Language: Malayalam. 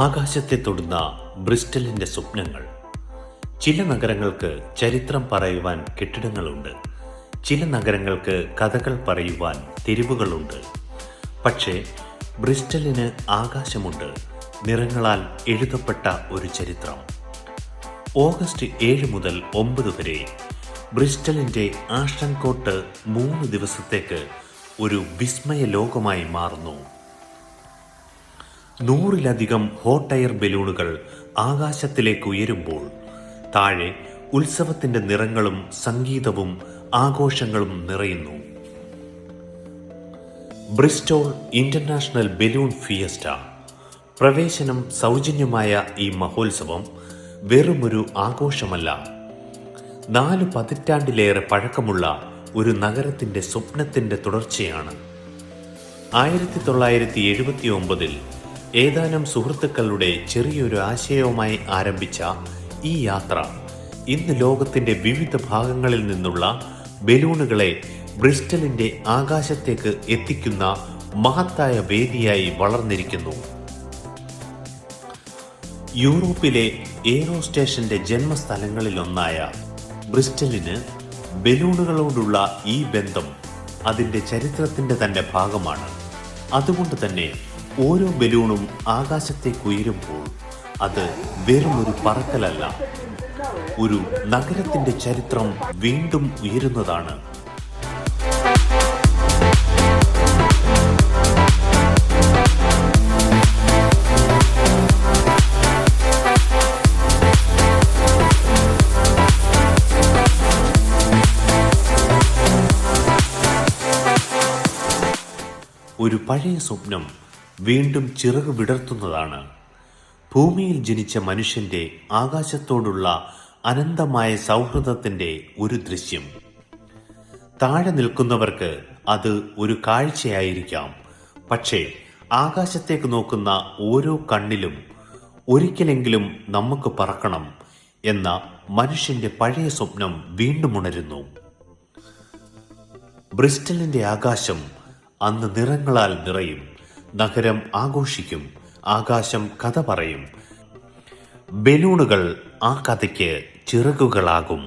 ആകാശത്തെ തൊടുന്ന ബ്രിസ്റ്റലിന്റെ സ്വപ്നങ്ങൾ. ചില നഗരങ്ങൾക്ക് ചരിത്രം പറയുവാൻ കെട്ടിടങ്ങളുണ്ട്. ചില നഗരങ്ങൾക്ക് കഥകൾ പറയുവാൻ തെരുവുകളുണ്ട്. പക്ഷേ ബ്രിസ്റ്റലിന് ആകാശമുണ്ട്, നിറങ്ങളാൽ എഴുതപ്പെട്ട ഒരു ചരിത്രം. ഓഗസ്റ്റ് 7 മുതൽ 9 വരെ ബ്രിസ്റ്റലിന്റെ ആഷ്ടൺ കോട്ട് 3 ദിവസത്തേക്ക് ഒരു വിസ്മയ ലോകമായി മാറുന്നു. 100-ലധികം ഹോട്ട് എയർ ബലൂണുകൾ ആകാശത്തിലേക്ക് ഉയരുമ്പോൾ താഴെ ഉത്സവത്തിന്റെ നിറങ്ങളും സംഗീതവും ആഘോഷങ്ങളും നിറയുന്നു. Bristol international balloon fiesta. പ്രവേശനം സൗജന്യമായ ഈ മഹോത്സവം വെറുമൊരു ആഘോഷമല്ല, 4 പതിറ്റാണ്ടിലേറെ പഴക്കമുള്ള ഒരു നഗരത്തിന്റെ സ്വപ്നത്തിന്റെ തുടർച്ചയാണ്. 1979 ഏതാനും സുഹൃത്തുക്കളുടെ ചെറിയൊരു ആശയവുമായി ആരംഭിച്ച ഈ യാത്ര ഇന്ന് ലോകത്തിന്റെ വിവിധ ഭാഗങ്ങളിൽ നിന്നുള്ള ബലൂണുകളെ ബ്രിസ്റ്റലിന്റെ ആകാശത്തേക്ക് എത്തിക്കുന്ന മഹത്തായ വേദിയായി വളർന്നിരിക്കുന്നു. യൂറോപ്പിലെ എയ്റോ സ്റ്റേഷന്റെ ജന്മസ്ഥലങ്ങളിലൊന്നായ ബ്രിസ്റ്റലിന് ബലൂണുകളോടുള്ള ഈ ബന്ധം അതിന്റെ ചരിത്രത്തിന്റെ തന്നെ ഭാഗമാണ്. അതുകൊണ്ട് തന്നെ ഓരോ ബലൂണും ആകാശത്തേക്ക് ഉയരുമ്പോൾ അത് വെറുമൊരു പറക്കലല്ല, ഒരു നഗരത്തിന്റെ ചരിത്രം വീണ്ടും ഉയരുന്നതാണ്. ഒരു പഴയ സ്വപ്നം വീണ്ടും ചിറക് വിടർത്തുന്നതാണ്. ഭൂമിയിൽ ജനിച്ച മനുഷ്യന്റെ ആകാശത്തോടുള്ള അനന്തമായ സൗഹൃദത്തിന്റെ ഒരു ദൃശ്യം. താഴെ നിൽക്കുന്നവർക്ക് അത് ഒരു കാഴ്ചയായിരിക്കാം, പക്ഷേ ആകാശത്തേക്ക് നോക്കുന്ന ഓരോ കണ്ണിലും ഒരിക്കലെങ്കിലും നമുക്ക് പറക്കണം എന്ന മനുഷ്യന്റെ പഴയ സ്വപ്നം വീണ്ടും ഉണരുന്നു. ബ്രിസ്റ്റലിന്റെ ആകാശം അന്ന് നിറങ്ങളാൽ നിറയും. നഗരം ആഘോഷിക്കും, ആകാശം കഥ പറയും. ബലൂണുകൾ ആ കഥയ്ക്ക് ചിറകുകളാകും.